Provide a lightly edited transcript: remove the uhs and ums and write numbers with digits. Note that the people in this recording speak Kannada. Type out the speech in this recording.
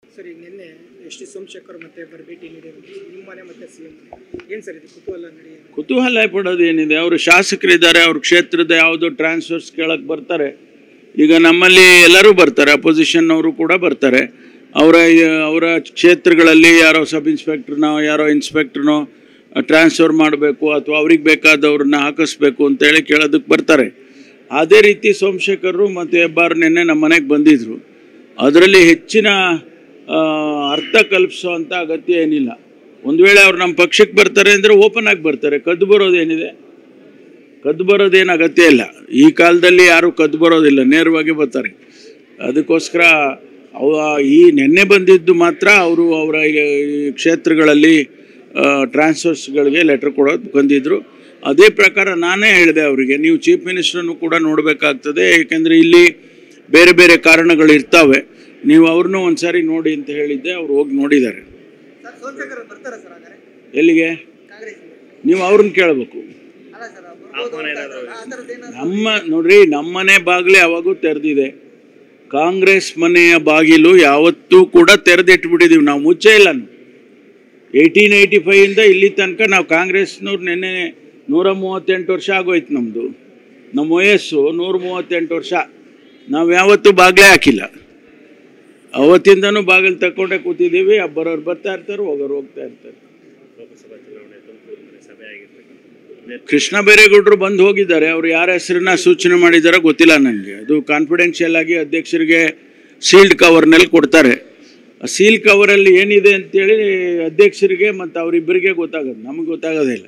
ಸರ್, ಈಗ ನಿನ್ನೆ ಎಸ್ ಟಿ ಸೋಮಶೇಖರ್ ಮತ್ತೆ ಒಬ್ಬರು ಭೇಟಿ ನೀಡಿರೋದು ನಿಮ್ಮನೆ ಮತ್ತೆ ಸಿಎಂ ಏನು ಸರ್ ಇದು ಕುತೂಹಲ ನಡೆಯುತ್ತೆ? ಕುತೂಹಲ ಪಡೋದೇನಿದೆ, ಅವರು ಶಾಸಕರಿದ್ದಾರೆ, ಅವ್ರ ಕ್ಷೇತ್ರದ ಯಾವುದೋ ಟ್ರಾನ್ಸ್ಫರ್ಸ್ ಕೇಳಕ್ಕೆ ಬರ್ತಾರೆ. ಈಗ ನಮ್ಮಲ್ಲಿ ಎಲ್ಲರೂ ಬರ್ತಾರೆ, ಅಪೋಸಿಷನ್ನವರು ಕೂಡ ಬರ್ತಾರೆ. ಅವರ ಕ್ಷೇತ್ರಗಳಲ್ಲಿ ಯಾರೋ ಸಬ್ ಇನ್ಸ್ಪೆಕ್ಟ್ರನೋ ಯಾರೋ ಇನ್ಸ್ಪೆಕ್ಟ್ರನೋ ಟ್ರಾನ್ಸ್ಫರ್ ಮಾಡಬೇಕು ಅಥವಾ ಅವ್ರಿಗೆ ಬೇಕಾದವ್ರನ್ನ ಹಾಕಿಸ್ಬೇಕು ಅಂತೇಳಿ ಕೇಳೋದಕ್ಕೆ ಬರ್ತಾರೆ. ಅದೇ ರೀತಿ ಸೋಮಶೇಖರರು ಮತ್ತು ಹೆಬ್ಬಾರ್ ನಿನ್ನೆ ನಮ್ಮ ಮನೆಗೆ ಬಂದಿದ್ದರು. ಅದರಲ್ಲಿ ಹೆಚ್ಚಿನ ಅರ್ಥ ಕಲ್ಪಿಸೋ ಅಂಥ ಅಗತ್ಯ ಏನಿಲ್ಲ. ಒಂದು ವೇಳೆ ಅವ್ರು ನಮ್ಮ ಪಕ್ಷಕ್ಕೆ ಬರ್ತಾರೆ ಅಂದರೆ ಓಪನ್ ಆಗಿ ಬರ್ತಾರೆ. ಕದ್ದು ಬರೋದೇನಿದೆ, ಕದ್ದು ಬರೋದೇನು ಅಗತ್ಯ ಇಲ್ಲ. ಈ ಕಾಲದಲ್ಲಿ ಯಾರೂ ಕದ್ದು ಬರೋದಿಲ್ಲ, ನೇರವಾಗಿ ಬರ್ತಾರೆ. ಅದಕ್ಕೋಸ್ಕರ ಈ ನಿನ್ನೆ ಬಂದಿದ್ದು ಮಾತ್ರ ಅವರು ಅವರ ಕ್ಷೇತ್ರಗಳಲ್ಲಿ ಟ್ರಾನ್ಸ್ಫರ್ಸ್ಗಳಿಗೆ ಲೆಟರ್ ಕೊಡೋದು ಬಂದಿದ್ದರು. ಅದೇ ಪ್ರಕಾರ ನಾನೇ ಹೇಳಿದೆ ಅವರಿಗೆ, ನೀವು ಚೀಫ್ ಮಿನಿಸ್ಟ್ರನ್ನು ಕೂಡ ನೋಡಬೇಕಾಗ್ತದೆ, ಏಕೆಂದರೆ ಇಲ್ಲಿ ಬೇರೆ ಬೇರೆ ಕಾರಣಗಳಿರ್ತವೆ, ನೀವು ಅವ್ರನ್ನೂ ಒಂದು ಸಾರಿ ನೋಡಿ ಅಂತ ಹೇಳಿದ್ದೆ. ಅವ್ರು ಹೋಗಿ ನೋಡಿದ್ದಾರೆ. ಎಲ್ಲಿಗೆ? ನೀವು ಅವ್ರನ್ನ ಕೇಳಬೇಕು. ನೋಡ್ರಿ, ನಮ್ಮನೆ ಬಾಗಿಲೇ ಯಾವಾಗೂ ತೆರೆದಿದೆ. ಕಾಂಗ್ರೆಸ್ ಮನೆಯ ಬಾಗಿಲು ಯಾವತ್ತೂ ಕೂಡ ತೆರೆದಿಟ್ಬಿಟ್ಟಿದ್ದೀವಿ ನಾವು, ಮುಚ್ಚೇ ಇಲ್ಲ. 1885 ಇಲ್ಲಿ ತನಕ ನಾವು ಕಾಂಗ್ರೆಸ್ನವ್ರು ನಿನ್ನೆ 138 ವರ್ಷ ಆಗೋಯ್ತು. ನಮ್ಮ ವಯಸ್ಸು 138 ವರ್ಷ. ನಾವು ಯಾವತ್ತೂ ಬಾಗಿಲೇ ಹಾಕಿಲ್ಲ. ಅವತ್ತಿಂದನೂ ಬಾಗಿಲು ತಗೊಂಡೇ ಕೂತಿದ್ದೀವಿ. ಬರೋರು ಬರ್ತಾ ಇರ್ತಾರೆ, ಹೋಗೋರು ಹೋಗ್ತಾ ಇರ್ತಾರೆ. ಕೃಷ್ಣ ಬೈರೇಗೌಡರು ಬಂದು ಹೋಗಿದ್ದಾರೆ. ಅವರು ಯಾರ ಹೆಸರನ್ನ ಸೂಚನೆ ಮಾಡಿದಾರೋ ಗೊತ್ತಿಲ್ಲ ನನಗೆ. ಅದು ಕಾನ್ಫಿಡೆನ್ಷಿಯಲ್ ಆಗಿ ಅಧ್ಯಕ್ಷರಿಗೆ ಸೀಲ್ಡ್ ಕವರ್ನಲ್ಲಿ ಕೊಡ್ತಾರೆ. ಆ ಸೀಲ್ ಕವರಲ್ಲಿ ಏನಿದೆ ಅಂತೇಳಿ ಅಧ್ಯಕ್ಷರಿಗೆ ಮತ್ತು ಅವರಿಬ್ಬರಿಗೆ ಗೊತ್ತಾಗೋದು, ನಮಗೆ ಗೊತ್ತಾಗೋದೇ ಇಲ್ಲ.